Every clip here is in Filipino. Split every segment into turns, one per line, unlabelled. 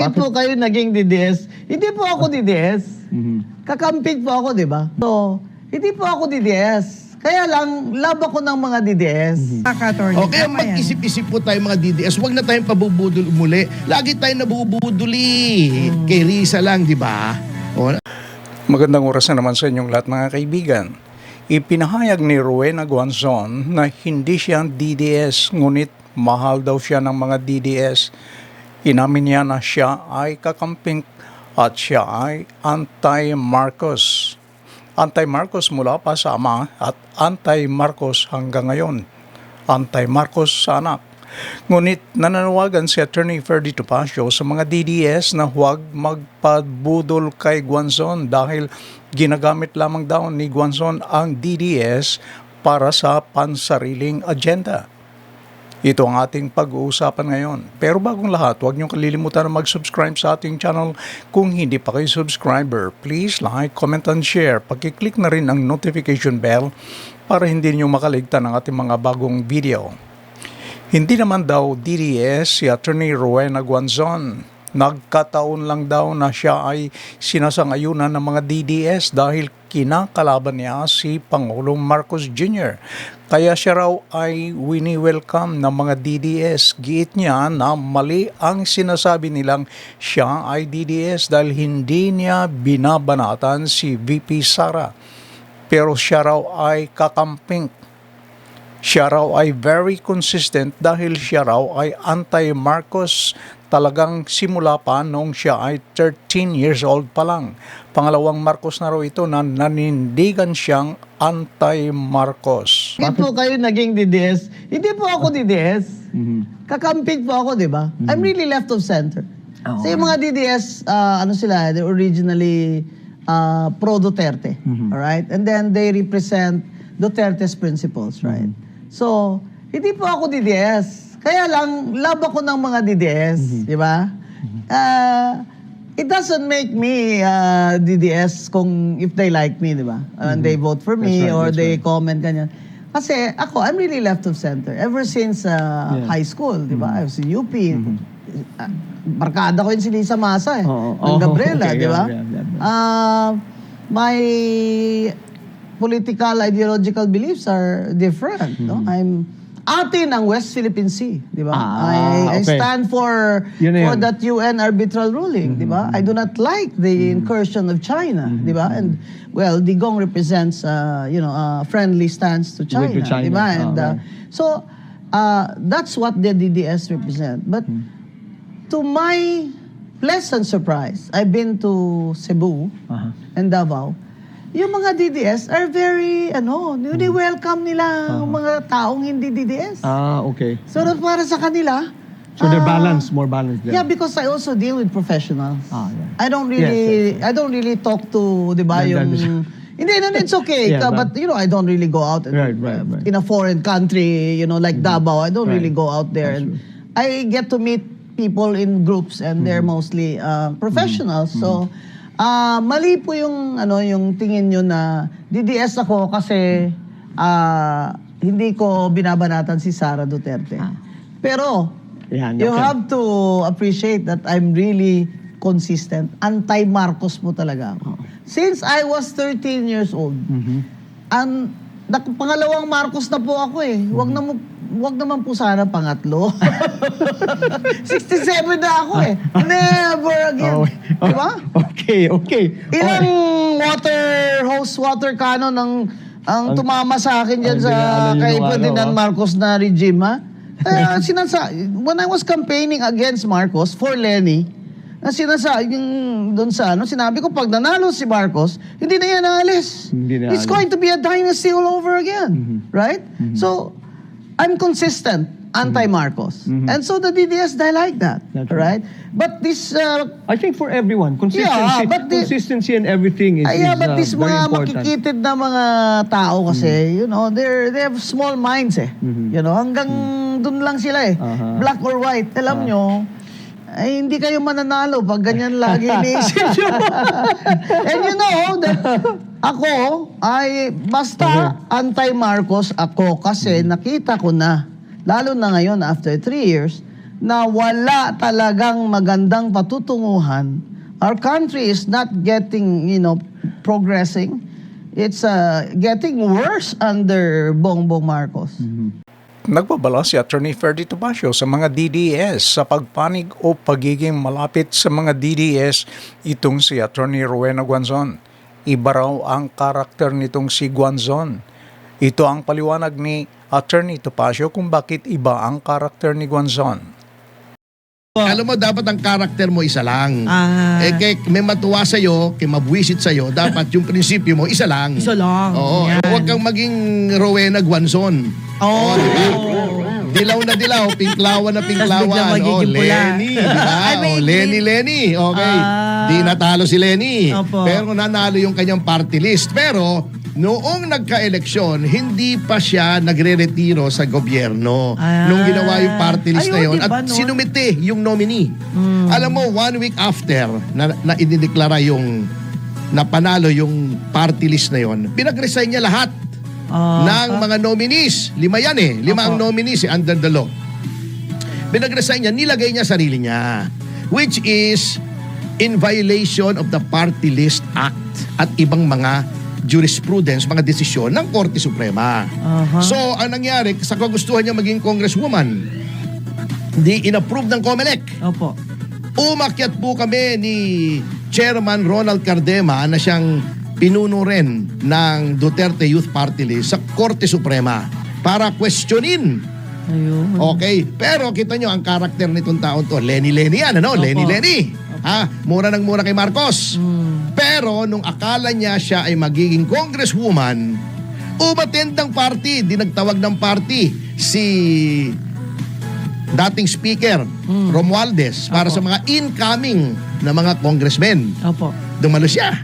Bakit po kayo naging DDS? Hindi po ako DDS. Kakamping po ako, di ba? So, hindi po ako DDS. Kaya lang, love ako ng mga DDS.
O kaya mag-isip-isip po tayo mga DDS, huwag na tayong pabubudol muli. Lagi tayong nabubuduli. Kay Risa lang, di ba? O,
Magandang oras na naman sa inyong lahat mga kaibigan. Ipinahayag ni Rowena Guanzon na hindi siya DDS, ngunit mahal daw siya ng mga DDS. Inamin niya na siya ay kakamping at siya ay anti-Marcos. Anti-Marcos mula pa sa ama at anti-Marcos hanggang ngayon. Anti-Marcos sa anak. Ngunit nananawagan si Attorney Ferdy Topacio sa mga DDS na huwag magpabudol kay Guanzon dahil ginagamit lamang daw ni Guanzon ang DDS para sa pansariling agenda. Ito ang ating pag-uusapan ngayon. Pero bagong lahat, huwag niyong kalilimutan na mag-subscribe sa ating channel. Kung hindi pa kayo subscriber, please like, comment, and share. Pag-click na rin ang notification bell para hindi niyo makaligtan ng ating mga bagong video. Hindi naman daw DDS si Attorney Rowena Guanzon. Nagkataon lang daw na siya ay sinasang-ayunan ng mga DDS dahil kinakalaban niya si Pangulong Marcos Jr. Kaya siya raw ay wini-welcome ng mga DDS. Giit niya na mali ang sinasabi nilang siya ay DDS dahil hindi niya binabanatan si VP Sara. Pero siya raw ay kakamping. Siya raw ay very consistent dahil siya raw ay anti-Marcos talagang simula pa noong siya ay 13 years old pa lang. Pangalawang Marcos na raw ito na nanindigan siyang anti-Marcos.
Bakit po kayo naging DDS? Hindi po ako DDS. Kakamping po ako, di ba? I'm really left of center. So yung mga DDS, ano sila, they're originally pro-Duterte. Alright? And then they represent Duterte's principles, right? So, hindi po ako DDS. Kaya lang, love ako ng mga DDS, di ba? It doesn't make me DDS kung if they like me, di ba? And they vote for me or they comment, ganyan. Kasi ako, I'm really left of center. Ever since high school, di ba? I was in UP. Barkada ko yun si Lisa Masa, ng Gabriela, di ba? My political, ideological beliefs are different. No? I'm atin ang West Philippine Sea, di ba? I stand for that UN arbitral ruling, di ba? I do not like the incursion of China, di ba? And well, Digong represents a friendly stance to China, di ba? And so that's what the DDS represent. But to my pleasant surprise, I've been to Cebu and Davao. Yung mga DDS are very, welcome nila ang mga taong hindi DDS.
Okay.
So, para sa kanila,
So they're balanced, more balanced.
yeah, because I also deal with professionals.
Yeah.
I don't really talk to, di ba, hindi, it's okay. But, I don't really go out in a foreign country, like Davao. I don't really go out there. And I get to meet people in groups and they're mostly professionals. So, mali po yung tingin nyo na DDS ako kasi hindi ko binabanatan si Sara Duterte. Pero you have to appreciate that I'm really consistent. Anti-Marcos po talaga ako. Since I was 13 years old, pangalawang Marcos na po ako eh. Wag naman po sana pangatlo. 67 na ako eh. Never again. Diba?
Okay.
Ilang water cannon ang tumama sa akin dyan sa kay Ferdinand Marcos na regime, ha? When I was campaigning against Marcos for Lenny, sinabi ko pag nanalo si Marcos, hindi na yan naalis. It's going to be a dynasty all over again. Right? So, I'm consistent, anti-Marcos. And so the DDS, they like that. Right? But this...
I think for everyone, consistency and everything is
but this
very
mga
important.
makikitid na mga tao kasi, they have small minds eh. Hanggang dun lang sila eh. Black or white. Alam nyo, ay hindi kayo mananalo pag ganyan lagi iniisip nyo. And you know that ako ay basta anti-Marcos ako kasi nakita ko na, lalo na ngayon after 3 years, na wala talagang magandang patutunguhan, our country is not getting, progressing. It's getting worse under Bongbong Marcos.
Nagbabala si Attorney Ferdy Topacio sa mga DDS sa pagpanig o pagiging malapit sa mga DDS itong si Attorney Rowena Guanzon. Iba raw ang karakter nitong si Guanzon. Ito ang paliwanag ni Attorney Topacio kung bakit iba ang karakter ni Guanzon.
Alam mo, dapat ang karakter mo isa lang. Kay may matuwa sa'yo, kay mabwisit sa'yo, dapat yung prinsipyo mo isa lang.
Isa lang.
Oo.
Yan.
Huwag kang maging Rowena Guanzon.
Oh.
Diba? Dilaw na dilaw, pinklawan na pinklawan.
biglang magiging pula.
Lenny. Diba?
Ay, may-
Lenny. Okay. Di natalo si Lenny.
Opo.
Pero nanalo yung kanyang party list. Pero noong nagka-eleksyon, hindi pa siya nagre-retiro sa gobyerno. Nung ginawa yung party list na yun.
Ayun, diba,
At
no?
sinumite yung nominee. Alam mo, 1 week after na idineklara yung napanalo yung party list na yun, pinag-resign niya lahat ng mga nominees. 5 yan eh. 5 ang nominees under the law. Pinag-resign niya, nilagay niya sarili niya. Which is in violation of the Party List Act at ibang mga jurisprudence, mga desisyon ng Korte Suprema. So, ang nangyari, sa kagustuhan niya maging congresswoman, di inapprove ng COMELEC.
Opo.
Umakyat po kami ni Chairman Ronald Cardema na siyang pinuno rin ng Duterte Youth Party List sa Korte Suprema para questionin.
Ayun.
Okay, pero kita nyo ang karakter nitong taon to. Lenny yan, ano?
Opo.
Lenny. Ha? Mura ng mura kay Marcos. Pero nung akala niya siya ay magiging congresswoman, umattend ng party, dinagtawag ng party si dating speaker Romualdez para sa mga incoming na mga congressmen.
Opo.
Dumalo siya.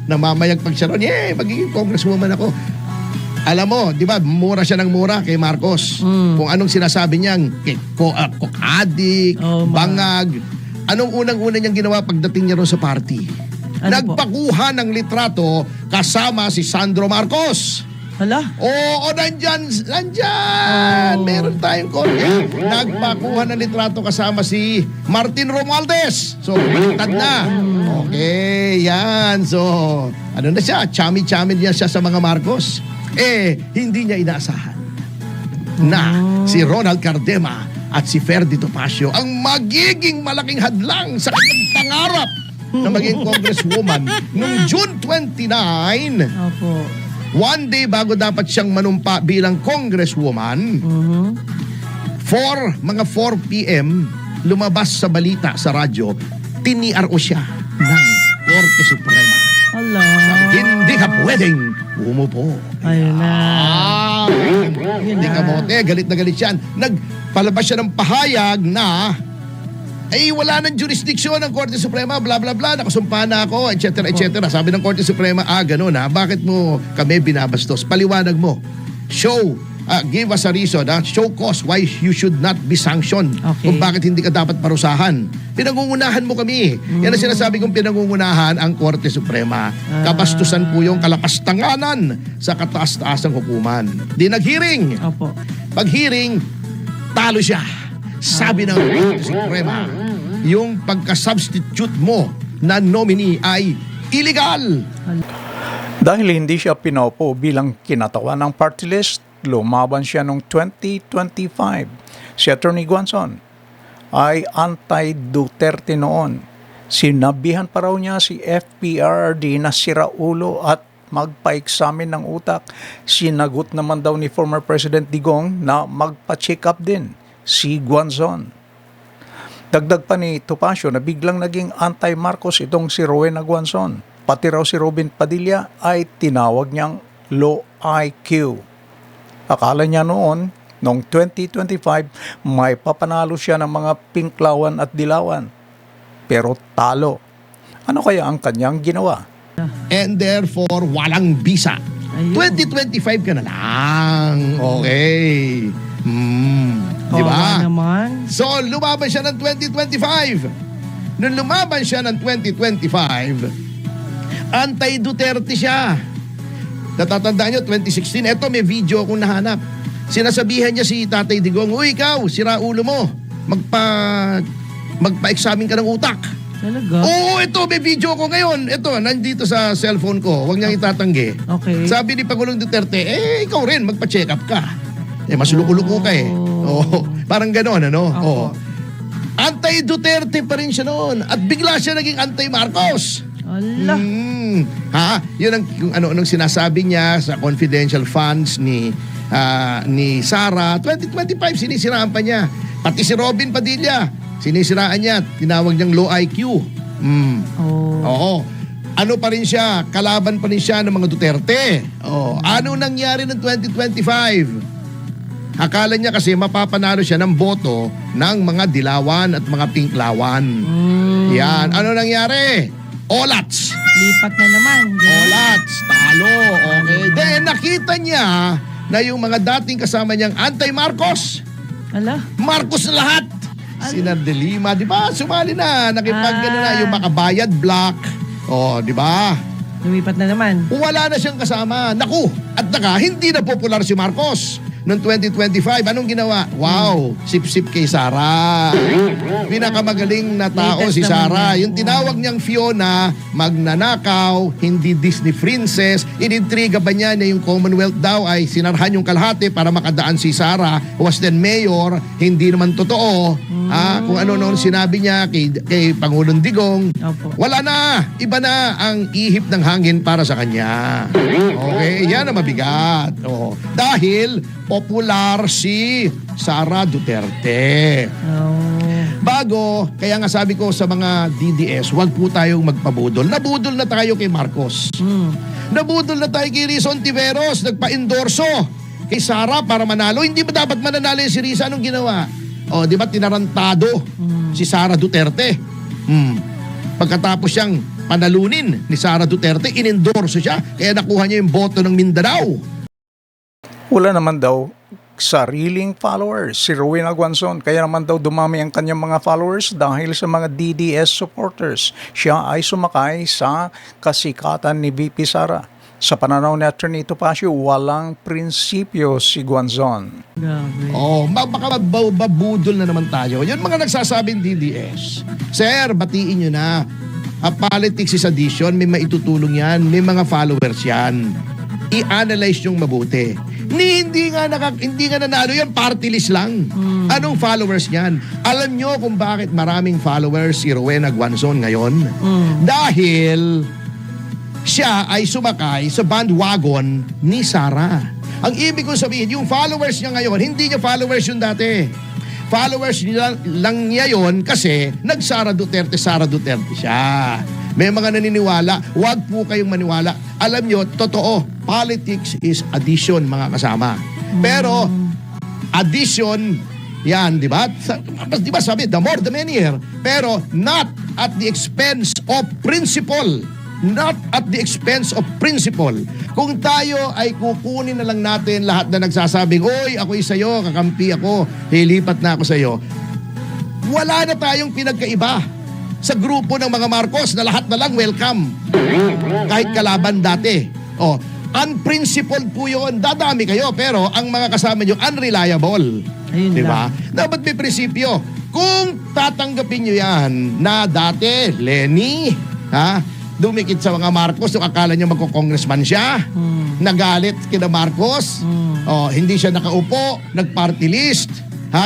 Namamayagpag siya ron, magiging congresswoman ako. Alam mo, di ba, mura siya ng mura kay Marcos. Kung anong sinasabi niyang kokadik,
Oh,
bangag. Anong unang-una niyang ginawa pagdating niya ron sa party?
Ano po?
Nagpakuha ng litrato kasama si Sandro Marcos.
Hala?
Oo, nandyan.
Oh.
Meron tayong konti. Nagpakuha ng litrato kasama si Martin Romualdez. So, baliktad na. Okay, yan. So, ano na siya? Chami-chami niya siya sa mga Marcos. Hindi niya inaasahan na si Ronald Cardema at si Ferdy Topacio ang magiging malaking hadlang sa kanyang pangarap na maging congresswoman noong June 29.
Opo.
One day bago dapat siyang manumpa bilang congresswoman, mga 4 p.m., lumabas sa balita sa radyo, tiniaro siya ng Korte Suprema.
Hala.
Hindi ka pwedeng umupo.
Ayun na.
Hindi ka bote, galit na galit siya. Nagpalabas siya ng pahayag na wala nang jurisdiksyon ng Korte Suprema, bla bla bla, nakasumpa na ako, etc. etc. Sabi ng Korte Suprema, ganun bakit mo kami binabastos? Paliwanag mo. Give us a reason, show cause why you should not be sanctioned.
Okay.
Kung bakit hindi ka dapat parusahan. Pinangungunahan mo kami. Yan ang sinasabi kong pinangungunahan ang Korte Suprema. Kabastusan po yung kalapastanganan sa kataas-taasang hukuman. Di nag-hearing.
Opo.
Pag-hearing, talo siya. Sabi ng Korte Suprema, yung pagka-substitute mo na nominee ay illegal.
Dahil hindi siya pinaupo bilang kinatawan ng party list, lumaban siya noong 2025. Si Attorney Guanzon ay anti-Duterte noon. Sinabihan pa raw niya si FPRRD na siraulo at magpa-examine ng utak. Sinagot naman daw ni former President Digong na magpa-check up din si Guanzon. Dagdag pa ni Topacio na biglang naging anti-Marcos itong si Rowena Guanzon. Pati raw si Robin Padilla ay tinawag niyang low IQ. Akala niya noong 2025, may papanalo siya ng mga pinklawan at dilawan. Pero talo. Ano kaya ang kanyang ginawa?
And therefore, walang visa.
Ayun.
2025 ka na lang. Okay. Di ba?
Oo naman.
So, lumaban siya ng 2025. Nung lumaban siya ng 2025, anti-Duterte siya. Natatandaan nyo, 2016, eto may video akong nahanap. Sinasabihan niya si Tatay Digong, uy ikaw, sira ulo mo. magpa-examine ka ng utak.
Talaga?
Oo, ito, may video ko ngayon. Ito, nandito sa cellphone ko. Huwag niyang itatanggi.
Okay.
Sabi ni Pangulong Duterte, ikaw rin, magpa-check up ka. Mas luluko ka eh. Oo, parang gano'n, ano? Oo. Anti-Duterte pa rin siya noon. At bigla siya naging anti-Marcos.
Ala.
Yun ang anong sinasabi niya sa confidential funds ni Sara. 2025, sinisiraan pa niya. Pati si Robin Padilla, sinisiraan niya. Tinawag niyang low IQ. Oo. Ano pa rin siya? Kalaban pa rin siya ng mga Duterte. Ano nangyari ng 2025? Akala niya kasi mapapanalo siya ng boto ng mga dilawan at mga pinklawan. Yan. Ano nangyari? Olats.
Lipat na naman.
Olats. Talo. Okay. Then nakita niya na yung mga dating kasama niyang anti-Marcos.
Ala.
Marcos na lahat. Sina De Lima, di ba? Sumali na. Nakipag na yung Makabayad Block. Di ba?
Lumipat na naman.
Wala na siyang kasama. Naku. At hindi na popular si Marcos. Noong 2025, anong ginawa? Wow, sip-sip kay Sara. Pinakamagaling na tao si Sara. Yung tinawag niyang Fiona, magnanakaw, hindi Disney princess. Inintriga ba niya na yung Commonwealth daw ay sinarhan yung kalahati para makadaan si Sara, was then mayor? Hindi naman totoo. Kung ano noon sinabi niya kay Pangulong Digong.
Opo.
Wala na. Iba na ang ihip ng hangin para sa kanya. Okay, yan ang mabigat. Dahil popular si Sara Duterte. Bago, kaya nga sabi ko sa mga DDS, wag po tayong magpabudol. Nabudol na tayo kay Marcos. Nabudol na tayo kay Risa Ontiveros. Nagpa-endorso kay Sara para manalo. Hindi ba dapat mananalo si Risa? Anong ginawa? Di ba tinarantado si Sara Duterte? Pagkatapos siyang panalunin ni Sara Duterte, inendorso siya. Kaya nakuha niya yung boto ng Mindanao.
Wala naman daw sariling followers si Rowena Guanzon. Kaya naman daw dumami ang kanyang mga followers dahil sa mga DDS supporters. Siya ay sumakay sa kasikatan ni VP Sara. Sa pananaw ni Atty. Topacio, walang prinsipyo si Guanzon.
Grabe.
Baka babudol na naman tayo. Yun mga nagsasabing DDS. Sir, batiin nyo na. Politics is addition, may maitutulong yan, may mga followers yan. I-analyze yung mabuti. Hindi nga nanalo yan, party list lang. Anong followers niyan? Alam nyo kung bakit maraming followers si Rowena Guanzon ngayon? Dahil siya ay sumakay sa bandwagon ni Sara. Ang ibig kong sabihin, yung followers niya ngayon, hindi niya followers yung dati. Followers lang niya yon kasi Sara Duterte siya. May mga naniniwala, wag po kayong maniwala. Alam nyo, totoo, politics is addition, mga kasama. Pero, addition, yan, di ba? Di ba sabi, the more the merrier. Pero, not at the expense of principle. Not at the expense of principle. Kung tayo ay kukunin na lang natin lahat na nagsasabing, oy, ako'y sa'yo, kakampi ako, lilipat na ako sa'yo. Wala na tayong pinagkaiba sa grupo ng mga Marcos na lahat na lang welcome. Kahit kalaban dati. Unprincipled po yun. Dadami kayo, pero ang mga kasama nyo, unreliable.
Ayun
diba?
lang.
Dapat may prinsipyo. Kung tatanggapin nyo yan na dati, Lenny, dumikit sa mga Marcos, yung akala niya magko-congressman siya, nagalit kina Marcos, hindi siya nakaupo, nag-party list,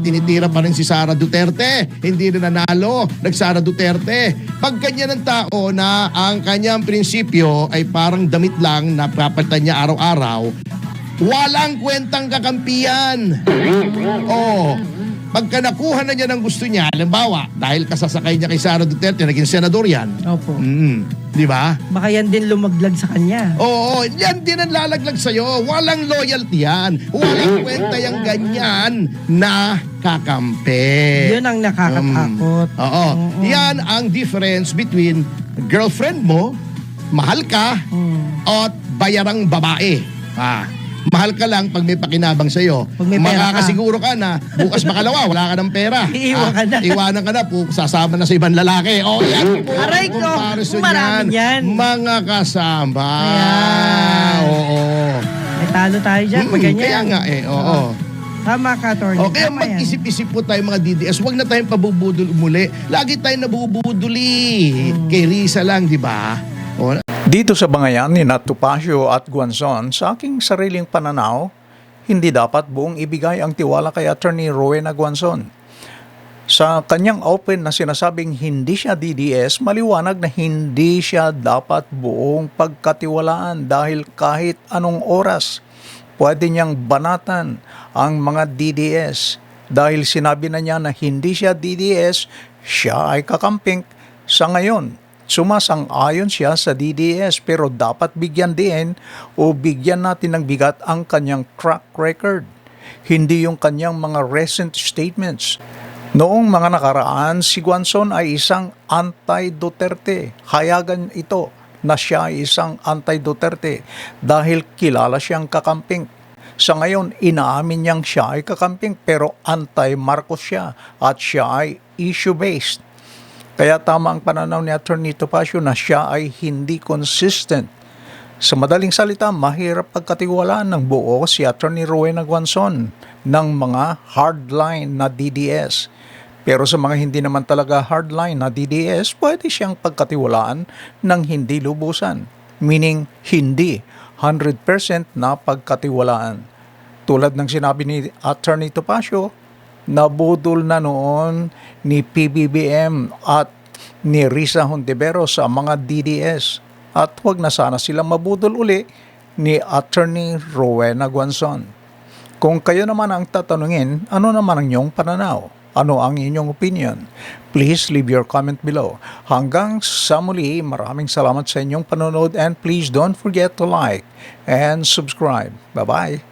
tinitira pa rin si Sara Duterte, hindi rin nanalo, nag-Sara Duterte. Pag ganyan ng tao na ang kanyang prinsipyo ay parang damit lang na papalitan niya araw-araw, walang kwentang kakampiyan. Pagka nakuha na niya ng gusto niya, halimbawa, dahil kasasakay niya kay Sara Duterte, naging senador yan.
Opo.
Di ba?
Baka yan din lumaglag sa kanya.
Oo, yan din ang lalaglag sa'yo. Walang loyalty yan. Walang kwenta yung ganyan na kakampi.
Yun ang nakakatakot.
Yan ang difference between girlfriend mo, mahal ka, at bayarang babae. Mahal ka lang pag may pakinabang sa'yo.
Pag may pera ka.
Makakasiguro ka na bukas makalawa, wala ka ng pera.
Iiwan ka na.
Iwanan ka na, sasama na sa ibang lalaki. Yan po.
Aray ko,
Comparison
marami yan.
Mga kasama.
Ayan.
Oo.
May talo tayo dyan pag ganyan.
Kaya nga
Tama ka, attorney.
O kaya
Tama yan.
mag-isip-isip po tayo mga DDS, huwag na tayong pabubudol muli. Lagi tayong nabubuduli. Kay Risa lang, di ba? O,
Dito sa bangayan ni Topacio at Guanzon, sa aking sariling pananaw, hindi dapat buong ibigay ang tiwala kay Attorney Rowena Guanzon. Sa kanyang open na sinasabing hindi siya DDS, maliwanag na hindi siya dapat buong pagkatiwalaan dahil kahit anong oras, pwede niyang banatan ang mga DDS. Dahil sinabi na niya na hindi siya DDS, siya ay kakamping. Sa ngayon, sumasang-ayon siya sa DDS pero dapat bigyan din o bigyan natin ng bigat ang kanyang track record. Hindi yung kanyang mga recent statements. Noong mga nakaraan, si Guanzon ay isang anti-Duterte. Hayagan ito na siya ay isang anti-Duterte dahil kilala siyang kakamping. Sa ngayon, inaamin niyang siya ay kakamping pero anti-Marcos siya at siya ay issue-based. Kaya tama ang pananaw ni Attorney Topacio na siya ay hindi consistent. Sa madaling salita, mahirap pagkatiwalaan ng buo si Attorney Rowena Guanzon ng mga hardline na DDS. Pero sa mga hindi naman talaga hardline na DDS, pwede siyang pagkatiwalaan ng hindi lubusan. Meaning, hindi 100% na pagkatiwalaan. Tulad ng sinabi ni Attorney Topacio, nabudol na noon ni PBBM at ni Risa Hontiveros sa mga DDS at huwag na sana silang mabudol uli ni Attorney Rowena Guanzon. Kung kayo naman ang tatanungin, ano naman ang inyong pananaw? Ano ang inyong opinion? Please leave your comment below. Hanggang sa muli, maraming salamat sa inyong panonood and please don't forget to like and subscribe. Bye-bye!